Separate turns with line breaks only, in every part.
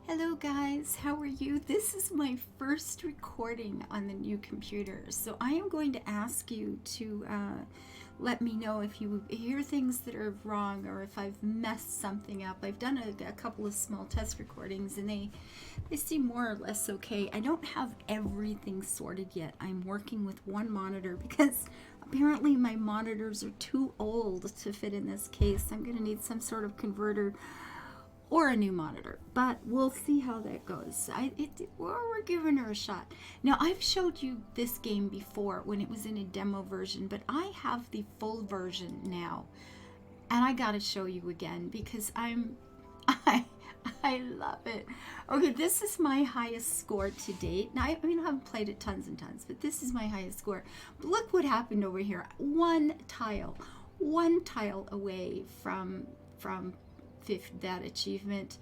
Hello guys, how are you? This is my first recording on the new computer, so I am going to ask you to let me know if you hear things that are wrong or if I've messed something up. I've done a couple of small test recordings and they seem more or less okay. I don't have everything sorted yet. I'm working with one monitor because apparently my monitors are too old to fit in this case. I'm going to need some sort of converter or a new monitor, but we'll see how that goes. We're giving her a shot. Now, I've showed you this game before when it was in a demo version, but I have the full version now, and I gotta show you again because I love it. Okay, this is my highest score to date. Now, I mean, I haven't played it tons and tons, but this is my highest score. But look what happened over here. One tile away from that achievement.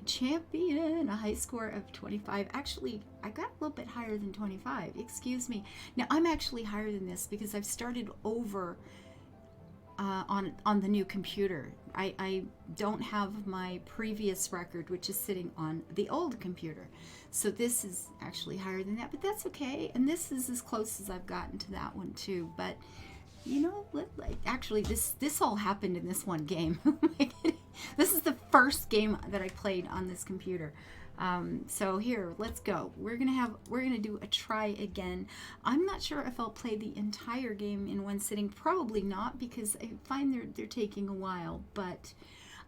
Champion, a high score of 25. Actually, I got a little bit higher than 25. Excuse me. Now, I'm actually higher than this because I've started over on the new computer. I don't have my previous record, which is sitting on the old computer. So this is actually higher than that, but that's okay. And this is as close as I've gotten to that one too. But you know, actually, this all happened in this one game. This is the first game that I played on this computer. So here, let's go. We're gonna do a try again. I'm not sure if I'll play the entire game in one sitting. Probably not, because I find they're taking a while. But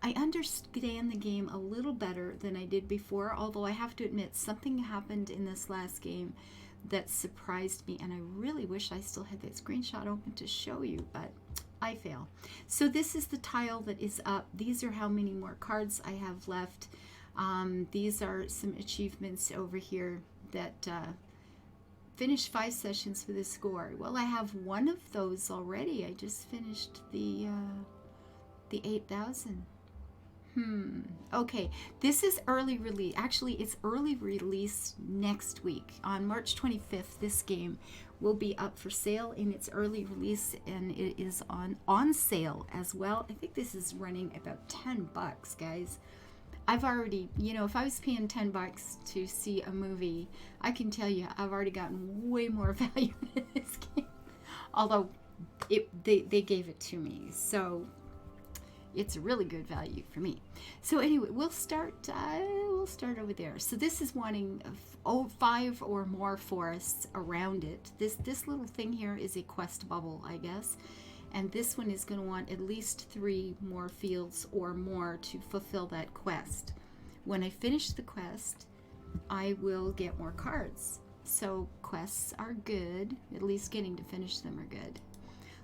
I understand the game a little better than I did before. Although I have to admit, something happened in this last game that surprised me, and I really wish I still had that screenshot open to show you, but I fail. So this is the tile that is up. These are how many more cards I have left. These are some achievements over here that finished 5 sessions with a score. Well, I have one of those already. I just finished the 8,000. Okay, this is early release. Actually, it's early release next week. On March 25th, this game will be up for sale in its early release, and it is on sale as well. I think this is running about $10, guys. I've already, if I was paying $10 to see a movie, I can tell you I've already gotten way more value in this game. Although they gave it to me, so it's a really good value for me. So anyway, we'll start over there. So this is wanting 5 or more forests around it. This little thing here is a quest bubble, I guess. And this one is going to want at least 3 more fields or more to fulfill that quest. When I finish the quest, I will get more cards. So quests are good. At least getting to finish them are good.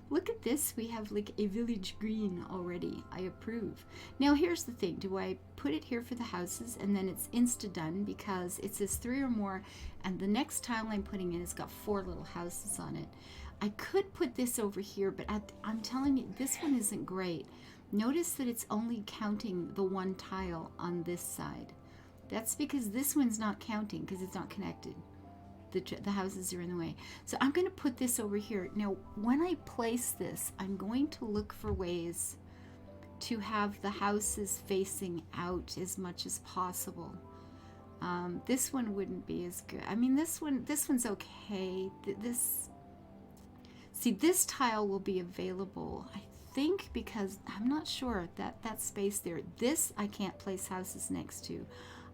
Look at this, we have like a village green already. I approve. Now here's the thing, do I put it here for the houses and then it's insta done because it says 3 or more, and the next tile I'm putting in has got 4 little houses on it. I could put this over here, but I'm telling you, this one isn't great. Notice that it's only counting the one tile on this side. That's because this one's not counting because it's not connected. The houses are in the way. So I'm going to put this over here. Now, when I place this, I'm going to look for ways to have the houses facing out as much as possible. This one wouldn't be as good. I mean, this one's okay. This tile will be available, I think, because I'm not sure that space there. This I can't place houses next to.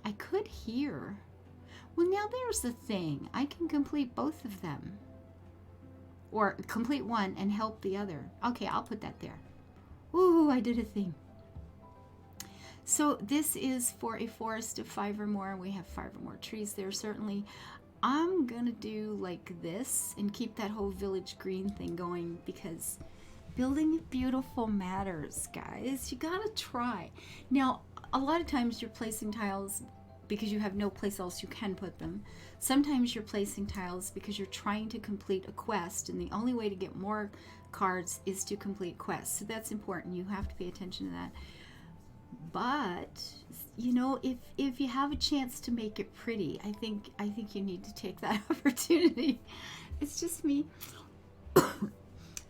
I could here. Well, now there's the thing. I can complete both of them. Or complete one and help the other. Okay, I'll put that there. Ooh, I did a thing. So this is for a forest of 5 or more. We have 5 or more trees there, certainly. I'm going to do like this and keep that whole village green thing going because building beautiful matters, guys. You got to try. Now, a lot of times you're placing tiles because you have no place else you can put them. Sometimes you're placing tiles because you're trying to complete a quest, and the only way to get more cards is to complete quests. So that's important. You have to pay attention to that. But if you have a chance to make it pretty, I think you need to take that opportunity. It's just me.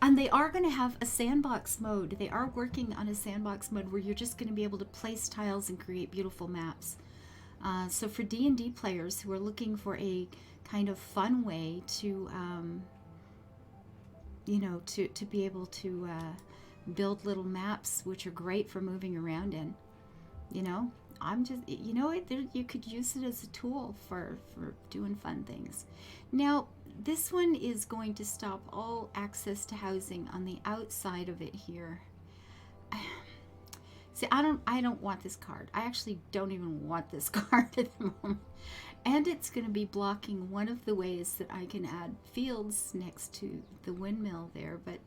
And they are going to have a sandbox mode. They are working on a sandbox mode where you're just going to be able to place tiles and create beautiful maps. So for D&D players who are looking for a kind of fun way to, to be able to build little maps, which are great for moving around in, I'm just, you could use it as a tool for doing fun things. Now, this one is going to stop all access to housing on the outside of it here. See, I don't want this card. I actually don't even want this card at the moment. And it's going to be blocking one of the ways that I can add fields next to the windmill there. But,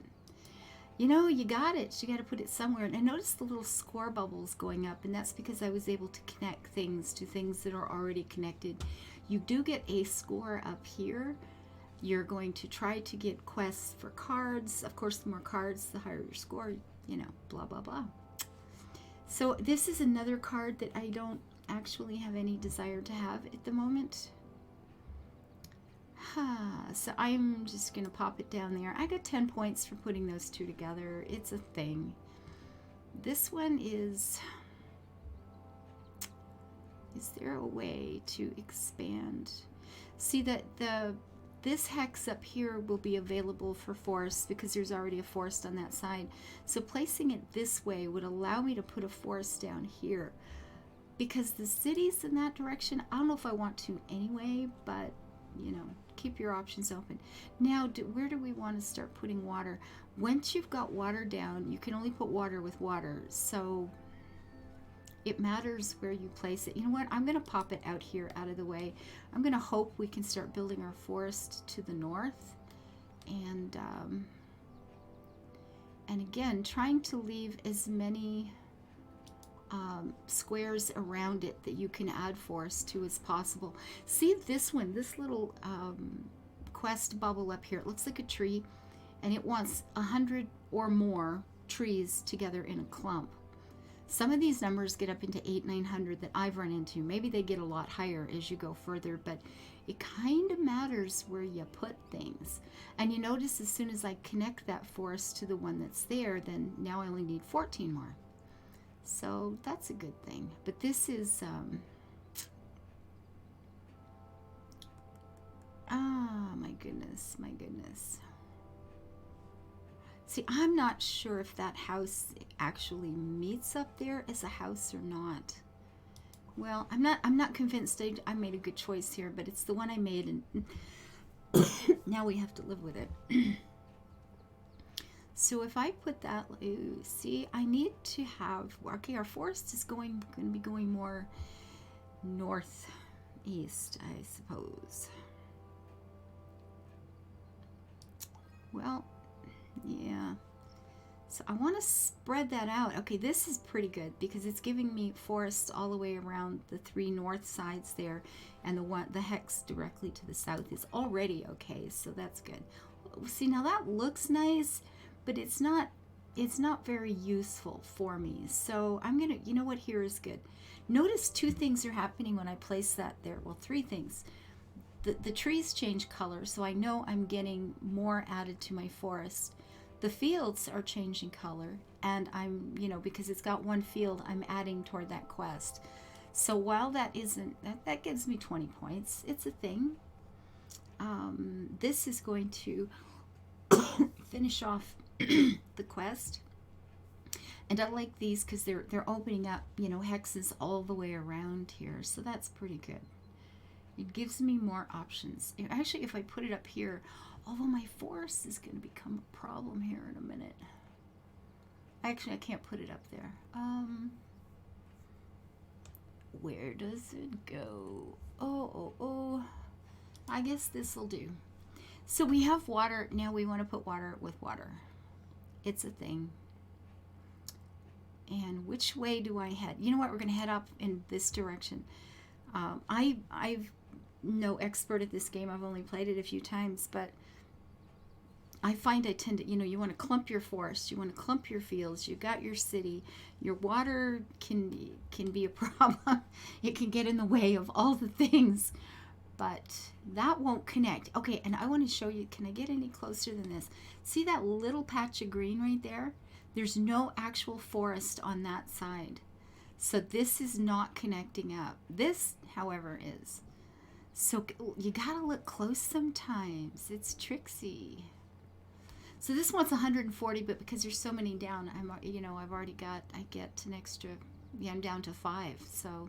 you got it. You got to put it somewhere. And I noticed the little score bubbles going up, and that's because I was able to connect things to things that are already connected. You do get a score up here. You're going to try to get quests for cards. Of course, the more cards, the higher your score, blah, blah, blah. So this is another card that I don't actually have any desire to have at the moment. So I'm just going to pop it down there. I got 10 points for putting those two together. It's a thing. This one is there a way to expand? See that this hex up here will be available for forest because there's already a forest on that side. So placing it this way would allow me to put a forest down here. Because the city's in that direction, I don't know if I want to anyway, but, keep your options open. Now, where do we want to start putting water? Once you've got water down, you can only put water with water. So it matters where you place it. You know what? I'm going to pop it out here out of the way. I'm going to hope we can start building our forest to the north. And again, trying to leave as many squares around it that you can add forest to as possible. See this one, this little quest bubble up here. It looks like a tree, and it wants 100 or more trees together in a clump. Some of these numbers get up into 800-900 that I've run into. Maybe they get a lot higher as you go further, but it kind of matters where you put things. And you notice as soon as I connect that forest to the one that's there, then now I only need 14 more. So that's a good thing. But this is, my goodness, my goodness. See, I'm not sure if that house actually meets up there as a house or not. Well, I'm not convinced I made a good choice here, but it's the one I made, and now we have to live with it. So if I put that, see, I need to have, okay, our forest is going to be going more northeast, I suppose. Well, yeah. So I want to spread that out. Okay, this is pretty good because it's giving me forests all the way around the 3 north sides there, and the hex directly to the south is already okay, so that's good. See, now that looks nice, but it's not very useful for me. So I'm gonna, you know what, here is good. Notice 2 things are happening when I place that there. Well, 3 things. The trees change color, so I know I'm getting more added to my forest. The fields are changing color, and I'm, because it's got 1 field, I'm adding toward that quest. So while that isn't, that gives me 20 points. It's a thing. This is going to finish off the quest. And I like these because they're opening up, hexes all the way around here. So that's pretty good. It gives me more options. Actually, if I put it up here, although my forest is going to become a problem here in a minute. Actually, I can't put it up there. Where does it go? Oh. I guess this will do. So we have water. Now we want to put water with water. It's a thing. And which way do I head? You know what? We're going to head up in this direction. I'm no expert at this game. I've only played it a few times, but I find I tend to, you want to clump your forest, you want to clump your fields, you got your city, your water can be a problem. It can get in the way of all the things, but that won't connect. Okay, and I want to show you, can I get any closer than this? See that little patch of green right there? There's no actual forest on that side. So this is not connecting up. This, however, is. So you gotta look close sometimes. It's tricksy. So this one's 140, but because there's so many down, I've already got, I get an extra, I'm down to 5. So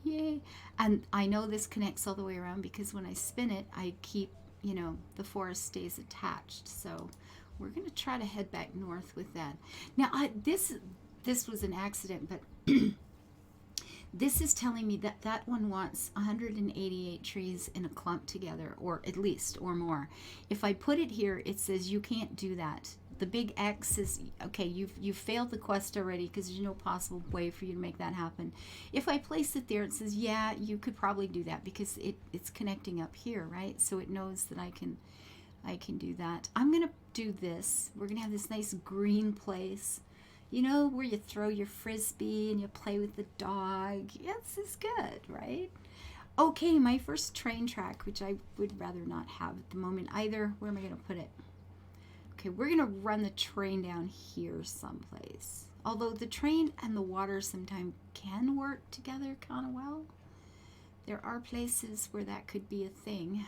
yay. And I know this connects all the way around because when I spin it, I keep, the forest stays attached. So we're going to try to head back north with that. Now, this was an accident, but this is telling me that that one wants 188 trees in a clump together, or at least, or more. If I put it here, it says you can't do that. The big X is, okay, you've failed the quest already because there's no possible way for you to make that happen. If I place it there, it says, yeah, you could probably do that because it's connecting up here, right? So it knows that I can do that. I'm going to do this. We're going to have this nice green place. Where you throw your frisbee and you play with the dog. Yeah, this is good, right? Okay, my first train track, which I would rather not have at the moment either. Where am I going to put it? Okay, we're going to run the train down here someplace. Although the train and the water sometimes can work together kind of well. There are places where that could be a thing.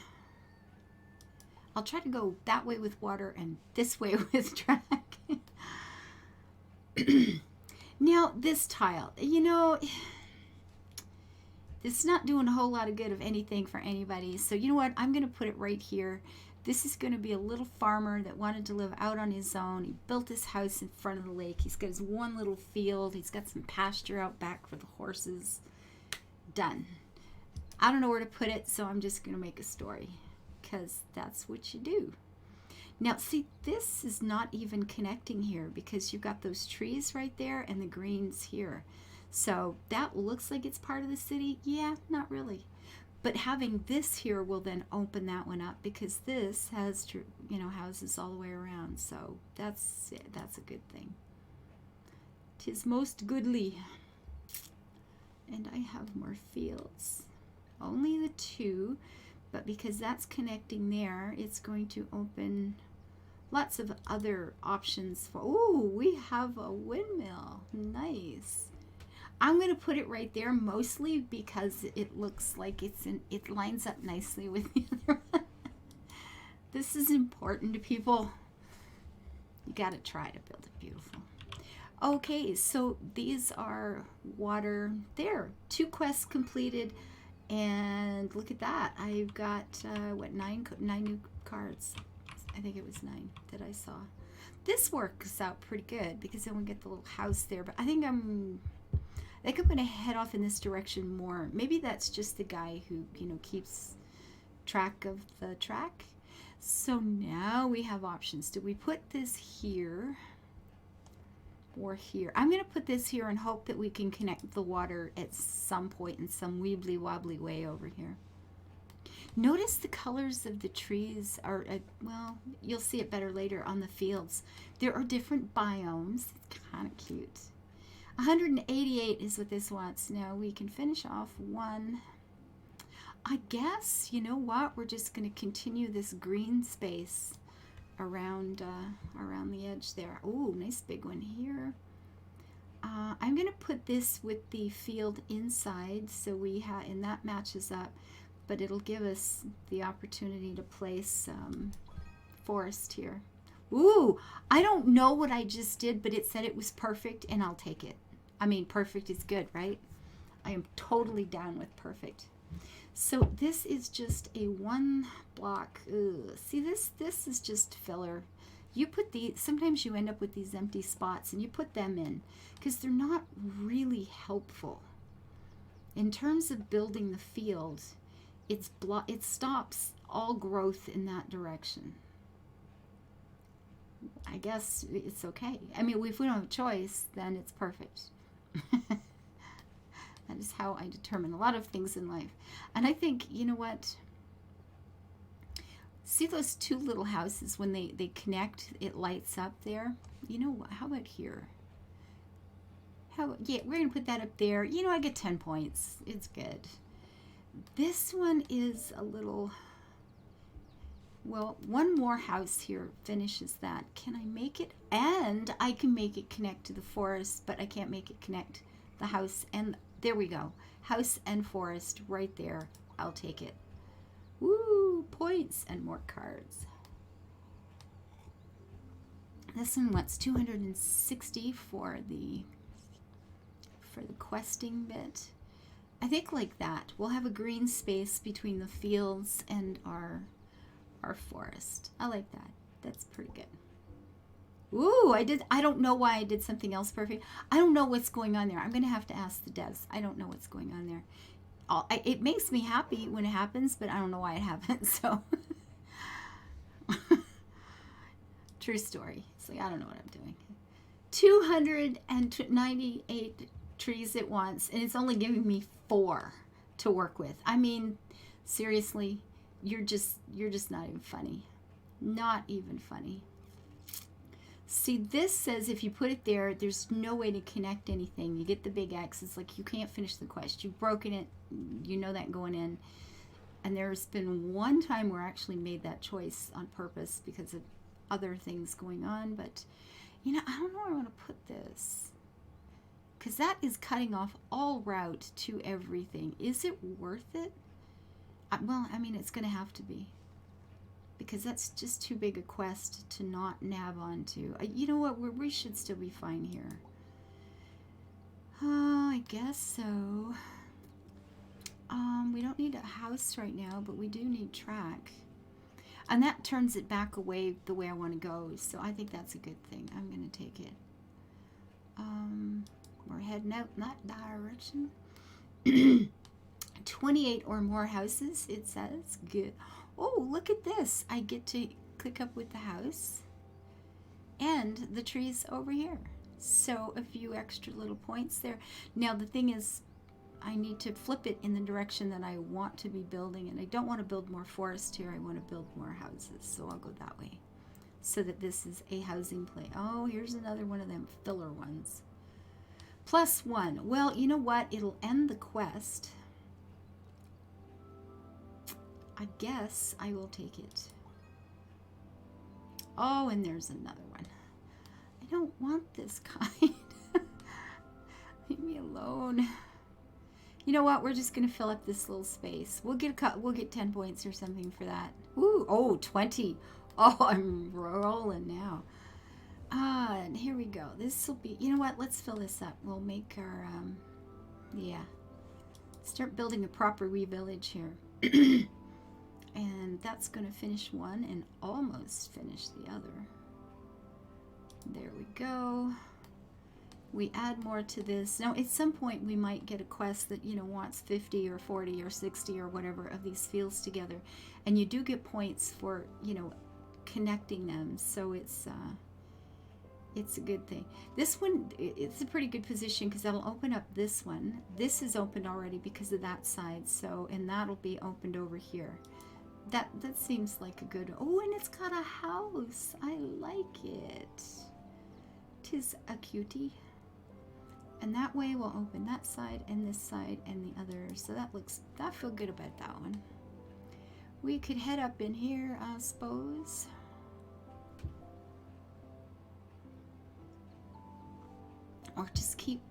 I'll try to go that way with water and this way with track. Now, this tile, this is not doing a whole lot of good of anything for anybody. So you know what? I'm going to put it right here. This is going to be a little farmer that wanted to live out on his own. He built his house in front of the lake. He's got his one little field. He's got some pasture out back for the horses. Done. I don't know where to put it, so I'm just going to make a story because that's what you do. Now, see, this is not even connecting here because you've got those trees right there and the greens here. So that looks like it's part of the city. Yeah, not really. But having this here will then open that one up because this has, houses all the way around. So that's a good thing. 'Tis most goodly. And I have more fields. Only the 2. But because that's connecting there, it's going to open lots of other options for, oh, we have a windmill. Nice. I'm going to put it right there mostly because it looks like it lines up nicely with the other one. This is important to people. You got to try to build it beautiful. Okay, so these are water there. 2 quests completed. And look at that. I've got, 9 new cards. I think it was 9 that I saw. This works out pretty good because then we get the little house there. But I think I'm going to head off in this direction more. Maybe that's just the guy who, keeps track of the track. So now we have options. Do we put this here? Or here. I'm going to put this here and hope that we can connect the water at some point in some weebly wobbly way over here. Notice the colors of the trees are, well, you'll see it better later on the fields. There are different biomes. It's kind of cute. 188 is what this wants. Now we can finish off 1. I guess, you know what? We're just going to continue this green space around the edge there. Oh, nice big one here. I'm going to put this with the field inside, so we have, and that matches up, but it'll give us the opportunity to place forest here. Ooh, I don't know what I just did, but it said it was perfect, and I'll take it. I mean, perfect is good, right? I am totally down with perfect. So this is just a 1 block. Ugh. See, this is just filler. You put these, sometimes you end up with these empty spots and you put them in because they're not really helpful. In terms of building the field, it stops all growth in that direction. I guess it's okay. I mean, if we don't have a choice, then it's perfect. That is how I determine a lot of things in life. And I think, you know what? See those 2 little houses, when they connect, it lights up there? You know what? How about here? Yeah, we're going to put that up there. You know, I get 10 points. It's good. This one is a little... Well, 1 more house here finishes that. Can I make it? And I can make it connect to the forest, but I can't make it connect the house, and there we go. House and forest right there. I'll take it. Woo! Points and more cards. This one wants 260 for the questing bit. I think like that. We'll have a green space between the fields and our forest. I like that. That's pretty good. Ooh, I don't know why I did something else perfect. I don't know what's going on there. I'm going to have to ask the devs. I don't know what's going on there. It makes me happy when it happens, but I don't know why it happens. So, true story. It's like, I don't know what I'm doing. 298 trees at once, and it's only giving me 4 to work with. I mean, seriously, you're just not even funny. Not even funny. See, this says if you put it there, there's no way to connect anything. You get the big X. It's like you can't finish the quest. You've broken it. You know that going in. And there's been one time where I actually made that choice on purpose because of other things going on. But, you know, I don't know where I want to put this. Because that is cutting off all route to everything. Is it worth it? Well, I mean, it's going to have to be. Because that's just too big a quest to not nab onto. You know what? We should still be fine here. Oh, I guess so. We don't need a house right now, but we do need track. And that turns it back away the way I want to go. So I think that's a good thing. I'm going to take it. We're heading out in that direction. 28 or more houses, it says. Good. Oh, look at this. I get to click up with the house and the trees over here. So a few extra little points there. Now the thing is, I need to flip it in the direction that I want to be building, and I don't want to build more forest here. I want to build more houses. So I'll go that way so that this is a housing play. Oh, here's another one of them filler ones. +1. Well, you know what? It'll end the quest. I guess I will take it. Oh, and there's another one. I don't want this kind. Leave me alone. You know what? We're just gonna fill up this little space. We'll get 10 points or something for that. Ooh, oh, 20. Oh, I'm rolling now. And here we go. This will be. You know what? Let's fill this up. We'll make our yeah. Start building a proper wee village here. And that's going to finish one and almost finish the other. There we go. We add more to this. Now, at some point, we might get a quest that, you know, wants 50 or 40 or 60 or whatever of these fields together. And you do get points for, you know, connecting them. So it's a good thing. This one, it's a pretty good position because that'll open up this one. This is opened already because of that side. So, and that'll be opened over here. That seems like a good. Oh, and it's got a house. I like it. 'Tis a cutie. And that way we'll open that side and this side and the other. So that feel good about that one. We could head up in here, I suppose. Or just keep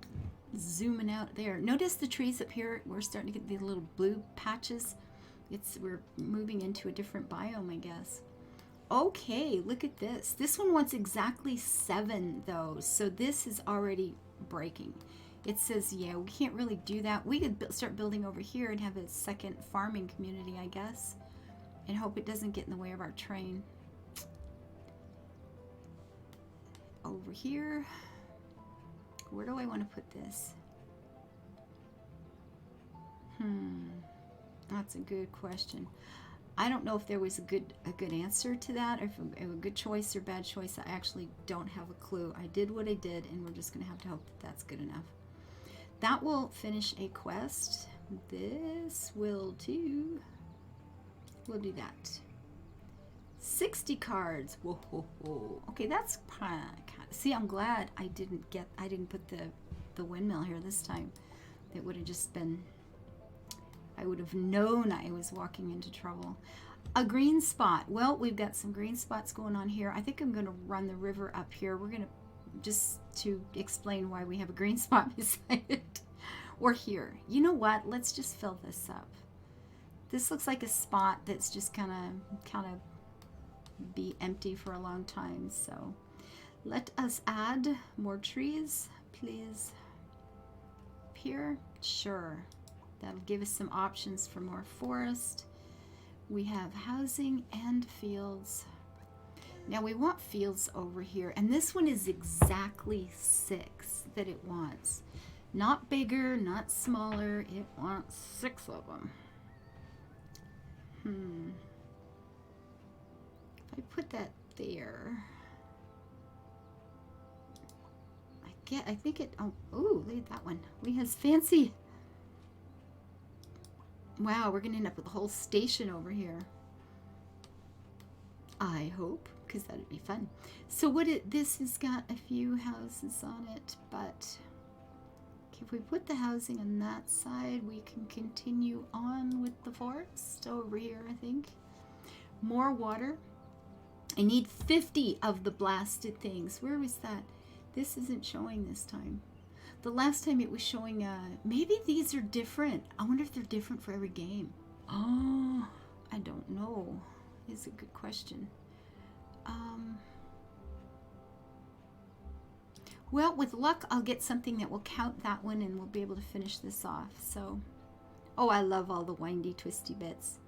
zooming out there. Notice the trees up here. We're starting to get the little blue patches. We're moving into a different biome, I guess. Okay, look at this. This one wants exactly 7 though, so this is already breaking. It says, yeah, we can't really do that. We could start building over here and have a second farming community, I guess, and hope it doesn't get in the way of our train. Over here, where do I want to put this? That's a good question. I don't know if there was a good answer to that, or if a good choice or bad choice. I actually don't have a clue. I did what I did, and we're just going to have to hope that that's good enough. That will finish a quest. This will too. We'll do that. 60 cards. Whoa, whoa, whoa. Okay, that's see. I'm glad I didn't put the windmill here this time. It would have just been. I would have known I was walking into trouble. A green spot. Well, we've got some green spots going on here. I think I'm going to run the river up here. We're going to just to explain why we have a green spot beside it. Or here. You know what? Let's just fill this up. This looks like a spot that's just kind of be empty for a long time. So let us add more trees, please. Up here, sure. That'll give us some options for more forest. We have housing and fields. Now we want fields over here, and this one is exactly 6 that it wants. Not bigger, not smaller. It wants 6 of them. If I put that there, I think it, oh, look at that one. We has fancy. Wow, we're gonna end up with a whole station over here. I hope, because that'd be fun. So this has got a few houses on it, but if we put the housing on that side, we can continue on with the forest over here, I think. More water. I need 50 of the blasted things. Where was that? This isn't showing this time. The last time it was showing, maybe these are different. I wonder if they're different for every game. Oh, I don't know. It's a good question. Well, with luck, I'll get something that will count that one and we'll be able to finish this off. So, oh, I love all the windy, twisty bits.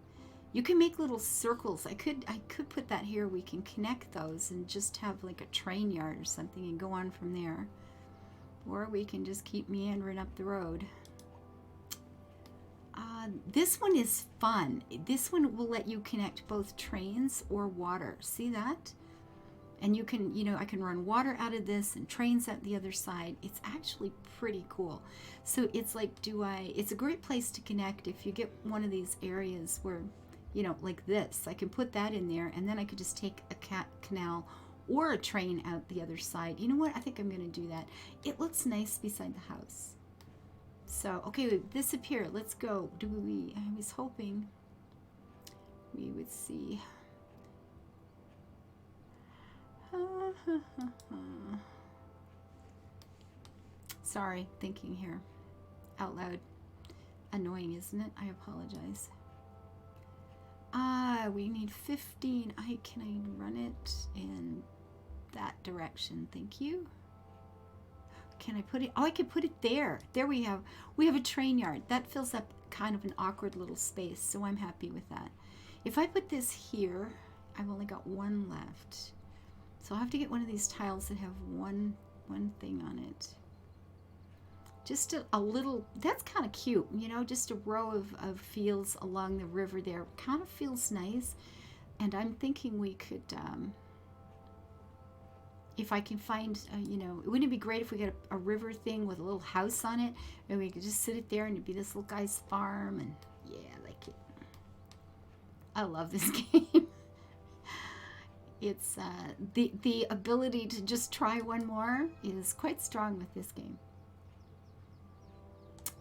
You can make little circles. I could put that here. We can connect those and just have like a train yard or something and go on from there. Or we can just keep meandering up the road. This one is fun. This one will let you connect both trains or water. See that? And you can, I can run water out of this and trains at the other side. It's actually pretty cool. So it's like, it's a great place to connect if you get one of these areas where, like this. I can put that in there and then I could just take a canal or a train out the other side. You know what? I think I'm going to do that. It looks nice beside the house. So, okay, this up here. Let's go. I was hoping we would see. Sorry, thinking here out loud. Annoying, isn't it? I apologize. We need 15. Can I run it in that direction? Thank you. Can I put it? Oh, I could put it there. There we have a train yard. That fills up kind of an awkward little space, so I'm happy with that. If I put this here, I've only got one left. So I'll have to get one of these tiles that have one thing on it. Just a little, that's kind of cute, just a row of fields along the river there. Kind of feels nice. And I'm thinking we could, if I can find, wouldn't it be great if we got a river thing with a little house on it, and we could just sit it there and it'd be this little guy's farm, and yeah, I like it. I love this game. It's, the ability to just try one more is quite strong with this game.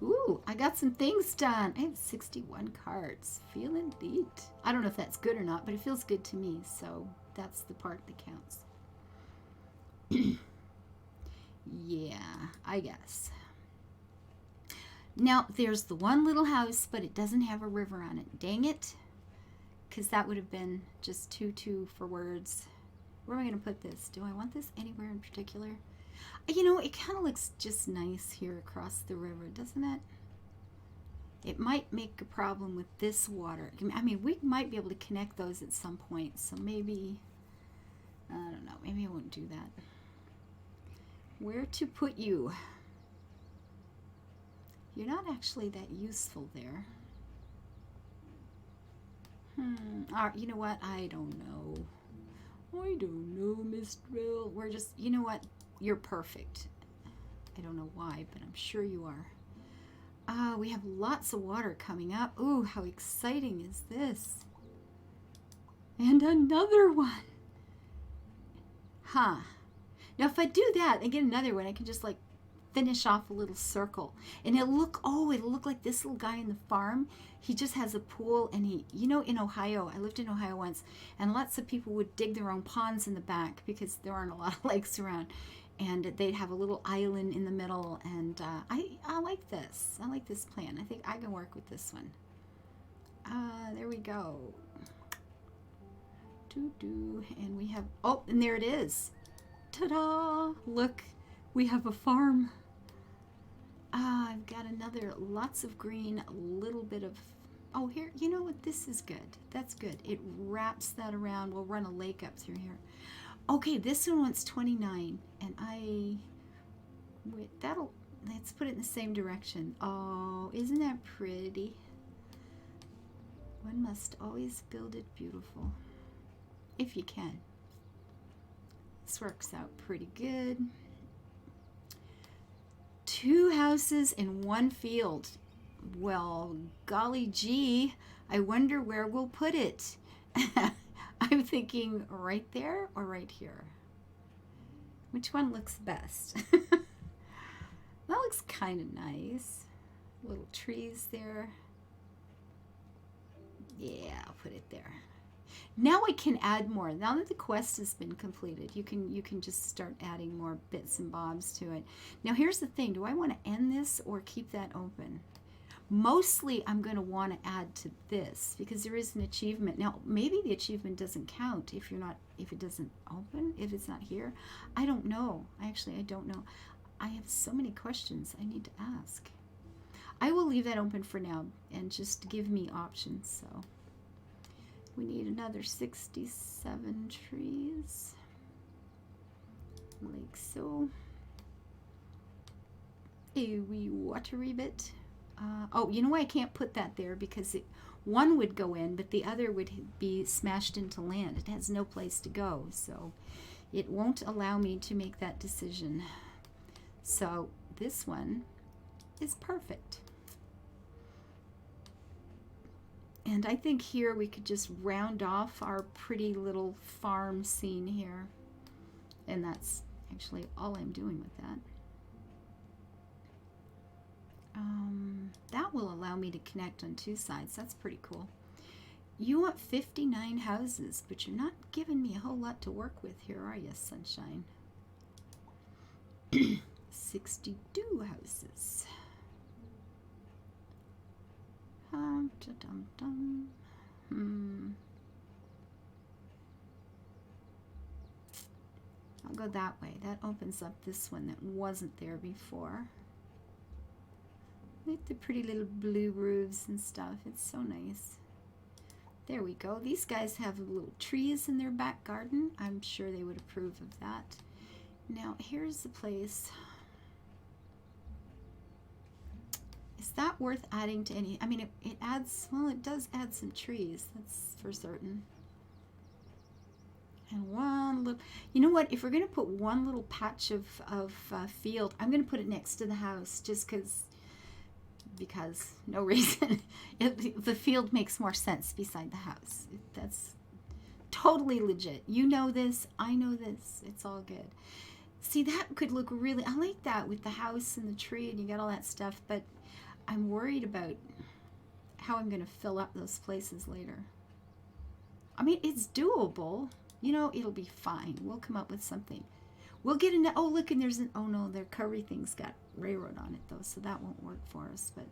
Ooh, I got some things done. I have 61 cards. Feeling neat. I don't know if that's good or not, but it feels good to me, so that's the part that counts. Yeah, I guess. Now, there's the one little house, but it doesn't have a river on it. Dang it. Because that would have been just too for words. Where am I going to put this? Do I want this anywhere in particular? It kind of looks just nice here across the river, doesn't it? It might make a problem with this water. I mean, we might be able to connect those at some point, so maybe, I don't know, maybe I won't do that. Where to put you? You're not actually that useful there. You know what? I don't know. I don't know, Miss Drill. We're just, you know what? You're perfect. I don't know why, but I'm sure you are. We have lots of water coming up. Ooh, how exciting is this? And another one. Huh. Now, if I do that and get another one, I can just like finish off a little circle. And it'll look like this little guy in the farm. He just has a pool, and in Ohio, I lived in Ohio once, and lots of people would dig their own ponds in the back because there aren't a lot of lakes around. and they'd have a little island in the middle. And I like this. I like this plan. I think I can work with this one. There we go. And we have, oh, and there it is. Ta-da! Look, we have a farm. I've got another, lots of green, a little bit of, oh, here, you know what, this is good. That's good. It wraps that around. We'll run a lake up through here. Okay, this one wants 29, and wait, let's put it in the same direction. Oh, isn't that pretty? One must always build it beautiful, if you can. This works out pretty good. 2 houses in 1 field. Well, golly gee, I wonder where we'll put it. I'm thinking right there or right here. Which one looks best? That looks kind of nice. Little trees there. Yeah, I'll put it there. Now I can add more. Now that the quest has been completed, you can just start adding more bits and bobs to it. Now here's the thing. Do I want to end this or keep that open? Mostly I'm going to want to add to this because there is an achievement. Now maybe the achievement doesn't count if it doesn't open, if it's not here. I don't know. I don't know. I have so many questions I need to ask. I will leave that open for now and just give me options. So we need another 67 trees, like so. A wee watery bit. Oh, you know why I can't put that there? Because one would go in, but the other would be smashed into land. It has no place to go, so it won't allow me to make that decision. So this one is perfect. And I think here we could just round off our pretty little farm scene here. And that's actually all I'm doing with that. That will allow me to connect on 2 sides. That's pretty cool. You want 59 houses, but you're not giving me a whole lot to work with here, are you, sunshine? 62 houses. I'll go that way. That opens up this one that wasn't there before. Look at the pretty little blue roofs and stuff. It's so nice. There we go. These guys have little trees in their back garden. I'm sure they would approve of that. Now, here's the place. Is that worth adding to any? I mean, it adds, well, it does add some trees. That's for certain. And one little, you know what? If we're going to put one little patch of field, I'm going to put it next to the house just because no reason. The field makes more sense beside the house. That's totally legit. You know this. I know this. It's all good. See, that could look really, I like that with the house and the tree and you got all that stuff, but I'm worried about how I'm going to fill up those places later. I mean, it's doable. You know, it'll be fine. We'll come up with something. We'll get into, oh, look, and there's an, oh no, their curry thing's got railroad on it though, so that won't work for us, but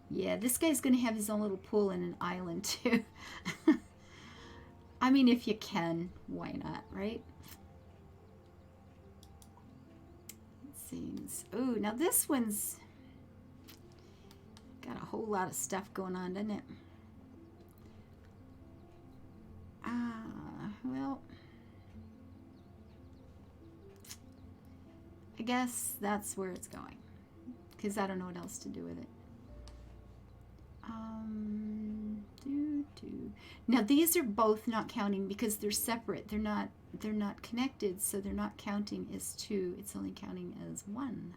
yeah, this guy's going to have his own little pool and an island too. I mean, if you can, why not, right? It seems, oh, now this one's got a whole lot of stuff going on, doesn't it? Well, I guess that's where it's going because I don't know what else to do with it. Now these are both not counting because they're separate. They're not connected, so they're not counting as 2. It's only counting as 1.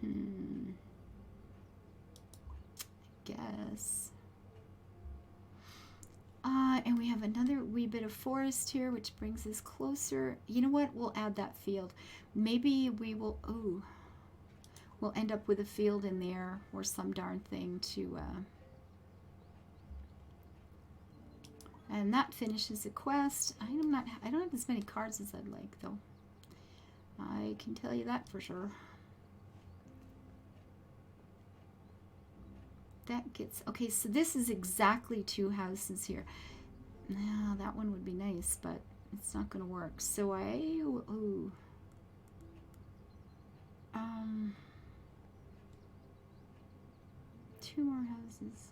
I guess. And we have another wee bit of forest here, which brings us closer. You know what? We'll add that field. Maybe we will, oh, we'll end up with a field in there or some darn thing to, And that finishes the quest. I don't have as many cards as I'd like, though. I can tell you that for sure. That gets, okay, so this is exactly 2 houses here. Now, that one would be nice, but it's not going to work. So ooh. 2 more houses.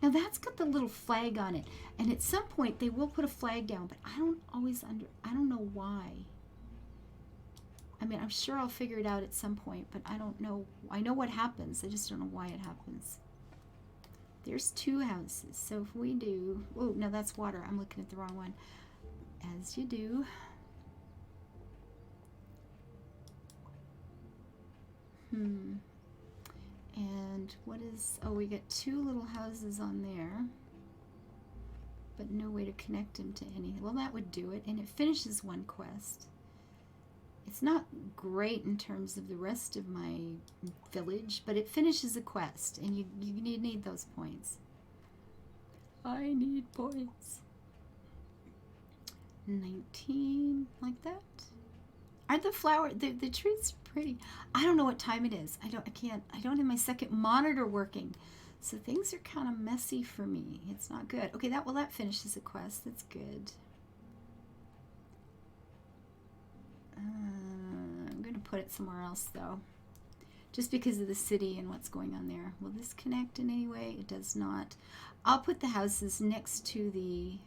Now that's got the little flag on it, and at some point they will put a flag down, but I don't know why. I mean, I'm sure I'll figure it out at some point, but I don't know. I know what happens, I just don't know why it happens. There's 2 houses, so if we do, oh, no, that's water. I'm looking at the wrong one. As you do. And what is, oh, we get 2 little houses on there, but no way to connect them to any. Well, that would do it, and it finishes 1 quest. It's not great in terms of the rest of my village, but it finishes a quest, and you need those points. I need points. 19, like that. Aren't the flower, the trees pretty? I don't know what time it is. I don't have my second monitor working. So things are kind of messy for me. It's not good. Okay, that finishes a quest. That's good. I'm going to put it somewhere else, though. Just because of the city and what's going on there. Will this connect in any way? It does not. I'll put the houses next to the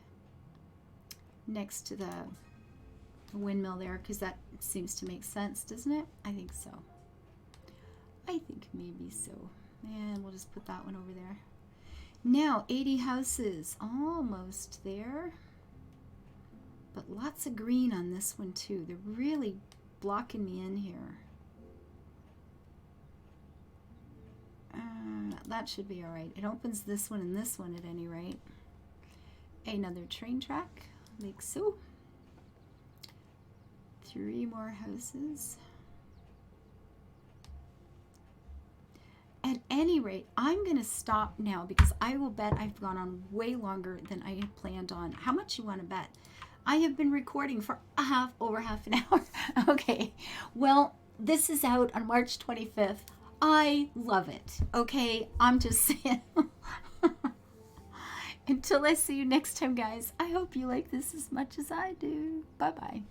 windmill there, because that seems to make sense, doesn't it? I think so. I think maybe so. And we'll just put that one over there. Now, 80 houses. Almost there. But lots of green on this one, too. They're really blocking me in here. That should be all right. It opens this one and this one at any rate. Another train track, like so. 3 more houses. At any rate, I'm going to stop now because I will bet I've gone on way longer than I had planned on. How much you want to bet? I have been recording for over half an hour. Okay, well, this is out on March 25th. I love it. Okay, I'm just saying. Until I see you next time, guys, I hope you like this as much as I do. Bye-bye.